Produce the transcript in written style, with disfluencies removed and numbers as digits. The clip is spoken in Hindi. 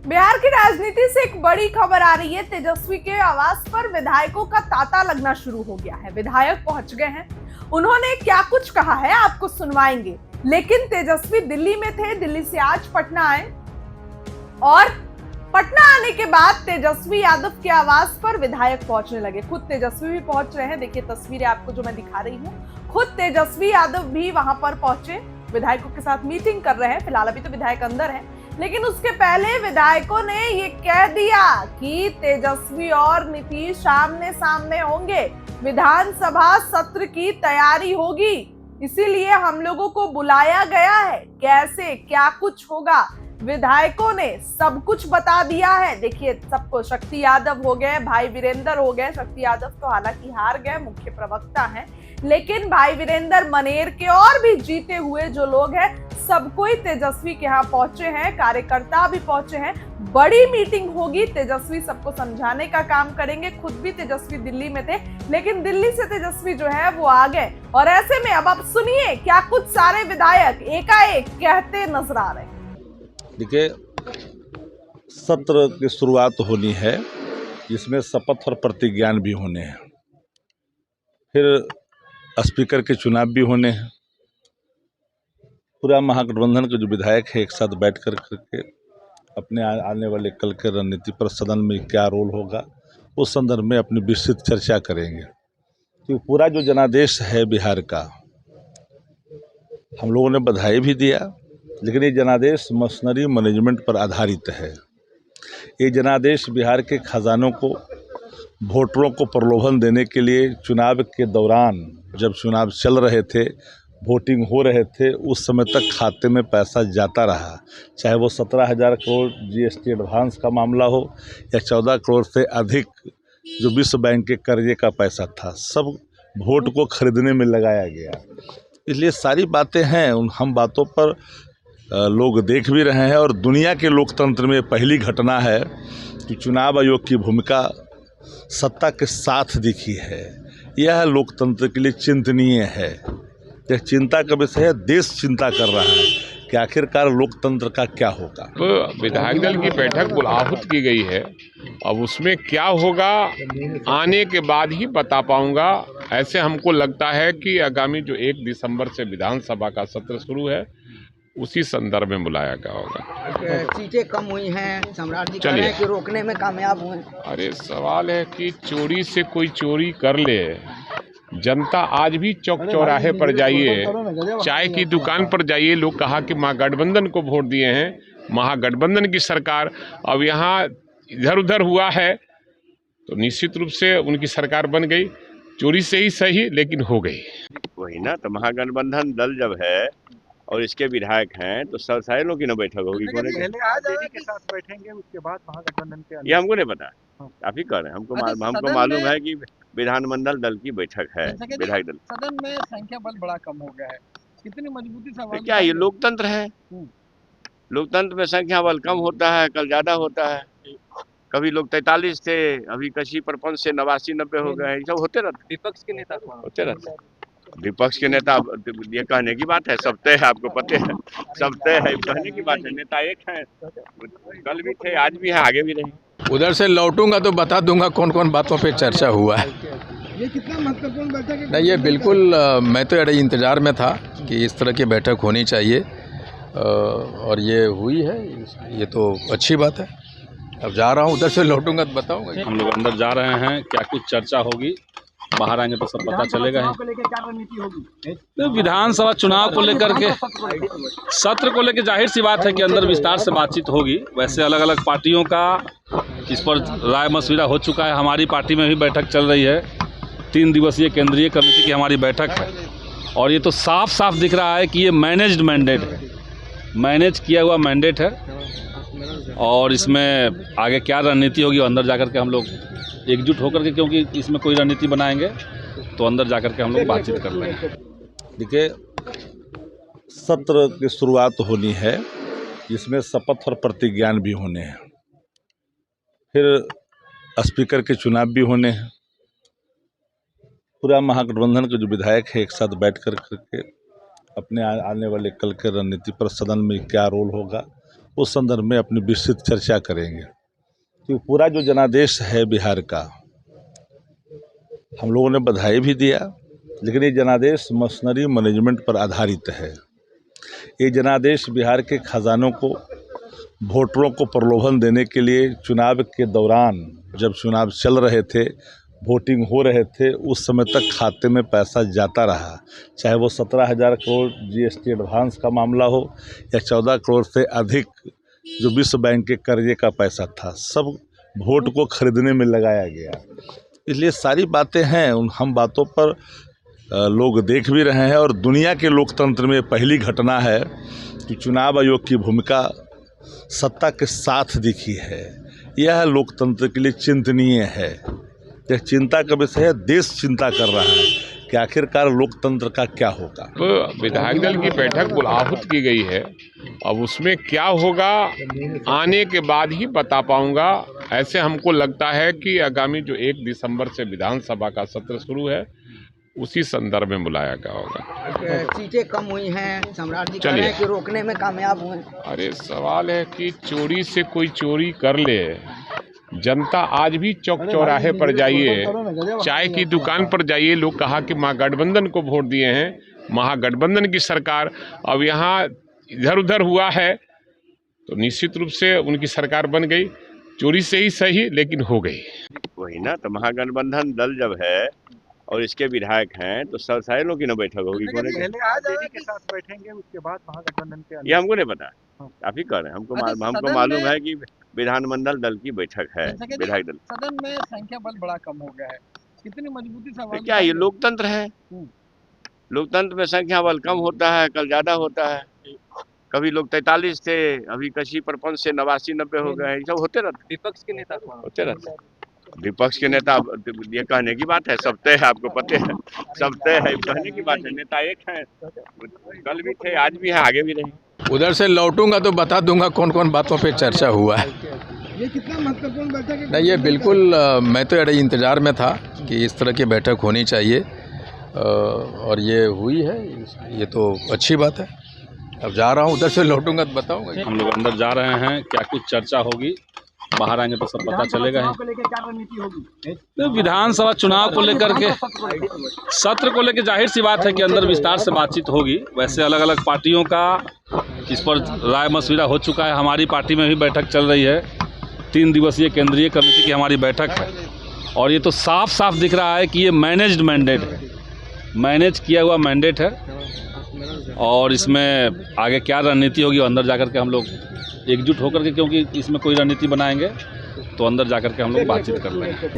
बिहार की राजनीति से एक बड़ी खबर आ रही है। तेजस्वी के आवास पर विधायकों का तांता लगना शुरू हो गया है। विधायक पहुंच गए हैं। उन्होंने क्या कुछ कहा है आपको सुनवाएंगे। लेकिन तेजस्वी दिल्ली में थे, दिल्ली से आज पटना आए और पटना आने के बाद तेजस्वी यादव के आवास पर विधायक पहुंचने लगे। खुद तेजस्वी भी पहुंच रहे हैं। देखिए तस्वीरें आपको जो मैं दिखा रही हूँ, खुद तेजस्वी यादव भी वहां पर पहुंचे, विधायकों के साथ मीटिंग कर रहे हैं। फिलहाल अभी तो विधायक अंदर है, लेकिन उसके पहले विधायकों ने ये कह दिया कि तेजस्वी और नीतीश आमने सामने होंगे, विधानसभा सत्र की तैयारी होगी, इसीलिए हम लोगों को बुलाया गया है। कैसे क्या कुछ होगा, विधायकों ने सब कुछ बता दिया है। देखिए सबको, शक्ति यादव हो गए, भाई वीरेंद्र हो गए। शक्ति यादव तो हालांकि हार गए, मुख्य प्रवक्ता हैं, लेकिन भाई वीरेंद्र, मनेर के और भी जीते हुए जो लोग हैं, सब कोई तेजस्वी के यहाँ पहुंचे हैं। कार्यकर्ता भी पहुंचे हैं। बड़ी मीटिंग होगी, तेजस्वी सबको समझाने का काम करेंगे। खुद भी तेजस्वी दिल्ली में थे, लेकिन दिल्ली से तेजस्वी जो है वो आ गए। और ऐसे में अब आप सुनिए क्या कुछ सारे विधायक एकाएक कहते नजर आ रहे हैं। देखिए, सत्र की शुरुआत होनी है, जिसमें शपथ और प्रतिज्ञान भी होने हैं, फिर स्पीकर के चुनाव भी होने हैं। पूरा महागठबंधन के जो विधायक है एक साथ बैठ कर करके अपने आने वाले कल के रणनीति पर सदन में क्या रोल होगा उस संदर्भ में अपनी विस्तृत चर्चा करेंगे। तो पूरा जो जनादेश है बिहार का, हम लोगों ने बधाई भी दिया, लेकिन ये जनादेश मशीनरी मैनेजमेंट पर आधारित है। ये जनादेश बिहार के खजानों को, वोटरों को प्रलोभन देने के लिए चुनाव के दौरान, जब चुनाव चल रहे थे, वोटिंग हो रहे थे, उस समय तक खाते में पैसा जाता रहा। चाहे वो 17,000 करोड़ जीएसटी एडवांस का मामला हो या 14 करोड़ से अधिक जो विश्व बैंक के कर्जे का पैसा था, सब वोट को खरीदने में लगाया गया। इसलिए सारी बातें हैं, उन हम बातों पर लोग देख भी रहे हैं। और दुनिया के लोकतंत्र में पहली घटना है कि चुनाव आयोग की भूमिका सत्ता के साथ दिखी है। यह लोकतंत्र के लिए चिंतनीय है। यह चिंता का विषय है। देश चिंता कर रहा है कि आखिरकार लोकतंत्र का क्या होगा। तो विधायक दल की बैठक बुलाहट की गई है, अब उसमें क्या होगा आने के बाद ही बता पाऊंगा। ऐसे हमको लगता है कि आगामी जो 1 दिसंबर से विधानसभा का सत्र शुरू है, उसी संदर्भ में बुलाया गया होगा। सीटें कम हुई हैं, सम्राट जी कह रहे हैं कि रोकने में कामयाब हुए। अरे सवाल है कि चोरी से कोई चोरी कर ले। जनता आज भी चौक चौराहे पर जाइए, चाय की दुकान पर जाइए, लोग कहा कि महागठबंधन को वोट दिए हैं, महागठबंधन की सरकार। अब यहाँ इधर उधर हुआ है तो निश्चित रूप से उनकी सरकार बन गई, चोरी से ही सही लेकिन हो गई। वही ना, तो महागठबंधन दल जब है और इसके विधायक हैं तो सब सारे लोग की ना बैठक होगी। के साथ बैठेंगे, उसके बाद महागठबंधन के ये हमको नहीं पता, आप ही कह रहे हैं। हमको मालूम है कि विधानमंडल दल की बैठक है। विधायक दल सदन में संख्या बल बड़ा कम हो गया है, कितनी मजबूती से क्या ये लोकतंत्र है? लोकतंत्र में संख्या बल कम होता है, कल ज्यादा होता है। कभी लोग 43 थे, अभी कसी परपंच से 89-90 हो गए। ये सब होते रहते। विपक्ष के नेता होते रहते। विपक्ष के नेता, ये कहने की बात है, सब तय है, आपको पता है, सब तय है, कहने की बात है। नेता एक है, कल भी थे, आज भी है, आगे भी रहेंगे। उधर से लौटूंगा तो बता दूंगा कौन कौन बातों पे चर्चा हुआ है। ये कितना महत्वपूर्ण बैठक है? नहीं, ये बिल्कुल मैं तो अरे इंतज़ार में था कि इस तरह की बैठक होनी चाहिए, और ये हुई है, ये तो अच्छी बात है। अब जा रहा हूँ, उधर से लौटूंगा तो बताऊंगा। हम लोग अंदर जा रहे हैं, क्या कुछ चर्चा होगी, बाहर आएंगे तो सब पता चलेगा। क्या रणनीति होगी? तो विधानसभा चुनाव को लेकर के, सत्र को लेकर जाहिर सी बात है कि अंदर विस्तार से बातचीत होगी। वैसे अलग अलग पार्टियों का इस पर राय मशविरा हो चुका है। हमारी पार्टी में भी बैठक चल रही है, 3 दिवसीय केंद्रीय कमेटी की हमारी बैठक है, और ये तो साफ साफ दिख रहा है कि ये मैनेज्ड मैंडेट है, मैनेज किया हुआ मैंडेट है। और इसमें आगे क्या रणनीति होगी, अंदर जाकर के हम लोग एकजुट होकर के, क्योंकि इसमें कोई रणनीति बनाएंगे तो अंदर जाकर के हम लोग बातचीत कर लेंगे। देखिए, सत्र की शुरुआत होनी है, जिसमें शपथ और प्रतिज्ञान भी होने हैं, फिर स्पीकर के चुनाव भी होने हैं। पूरा महागठबंधन के जो विधायक है एक साथ बैठ कर करके अपने आने वाले कल के रणनीति पर सदन में क्या रोल होगा उस संदर्भ में अपनी विस्तृत चर्चा करेंगे। तो पूरा जो जनादेश है बिहार का, हम लोगों ने बधाई भी दिया, लेकिन ये जनादेश मशीनरी मैनेजमेंट पर आधारित है। ये जनादेश बिहार के खजानों को, वोटरों को प्रलोभन देने के लिए चुनाव के दौरान, जब चुनाव चल रहे थे, वोटिंग हो रहे थे, उस समय तक खाते में पैसा जाता रहा, चाहे वो 17,000 करोड़ GST एडवांस का मामला हो या 14 करोड़ से अधिक जो विश्व बैंक के कर्जे का पैसा था, सब वोट को खरीदने में लगाया गया। इसलिए सारी बातें हैं, हम बातों पर लोग देख भी रहे हैं और दुनिया के लोकतंत्र में पहली घटना है कि चुनाव आयोग की भूमिका सत्ता के साथ दिखी है। यह लोकतंत्र के लिए चिंतनीय है। यह चिंता का विषय है, देश चिंता कर रहा है कि आखिरकार लोकतंत्र का क्या होगा। तो विधायक दल की बैठक बुलाहूत की गई है, अब उसमें क्या होगा आने के बाद ही बता पाऊंगा। ऐसे हमको लगता है कि आगामी जो 1 दिसंबर से विधानसभा का सत्र शुरू है, उसी संदर्भ में बुलाया गया होगा। सीटें कम हुई हैं, सम्राट जी कह रहे हैं कि रोकने में कामयाब हुए। अरे सवाल है कि चोरी से कोई चोरी कर ले, जनता आज भी चौक चौराहे पर जाइए, चाय की दुकान पर जाइए, लोग कहा कि महागठबंधन को वोट दिए हैं, महागठबंधन की सरकार। अब यहाँ इधर उधर हुआ है तो निश्चित रूप से उनकी सरकार बन गई, चोरी से ही सही लेकिन हो गई। वही ना, तो महागठबंधन दल जब है और इसके विधायक हैं तो सारे लोग की ना बैठक होगी। के साथ बैठेंगे, उसके बाद महागठबंधन के ये हमको नहीं पता, आप ही कह रहे हैं। हमको मालूम है कि विधानमंडल दल की बैठक है, विधायक दल। सदन में संख्या बल बड़ा कम हो गया है, कितनी मजबूती से क्या ये लोकतंत्र है? लोकतंत्र में संख्या बल कम होता है, कल ज्यादा होता है। कभी लोग 43 थे, अभी कसी परपंच से 89-90 हो गए, ये सब होते रहते। विपक्ष के नेता होते रहते। विपक्ष के नेता, ये कहने की बात है, सब तय है, आपको पता है, सब तय है, कहने की बात है। नेता एक है, कल भी थे, आज भी है, आगे भी रहेंगे। उधर से लौटूंगा तो बता दूंगा कौन कौन बातों पे चर्चा हुआ है। ये कितना महत्वपूर्ण बैठक है? नहीं, ये बिल्कुल मैं तो अरे इंतज़ार में था कि इस तरह की बैठक होनी चाहिए और ये हुई है, ये तो अच्छी बात है। अब जा रहा हूँ, उधर से लौटूंगा तो बताऊंगा। हम लोग अंदर जा रहे हैं, क्या कुछ चर्चा होगी, बाहर आएंगे तो सब पता चलेगा। तो विधानसभा चुनाव को लेकर के, सत्र को लेकर जाहिर सी बात है कि अंदर विस्तार से बातचीत होगी। वैसे अलग अलग पार्टियों का इस पर राय मशविरा हो चुका है। हमारी पार्टी में भी बैठक चल रही है, 3 दिवसीय केंद्रीय कमेटी की हमारी बैठक है और ये तो साफ साफ दिख रहा है कि ये मैनेज्ड मैंडेट है, मैनेज किया हुआ मैंडेट है और इसमें आगे क्या रणनीति होगी अंदर जाकर के हम लोग एकजुट होकर के, क्योंकि इसमें कोई रणनीति बनाएंगे तो अंदर जाकर के हम लोग बातचीत कर लेंगे।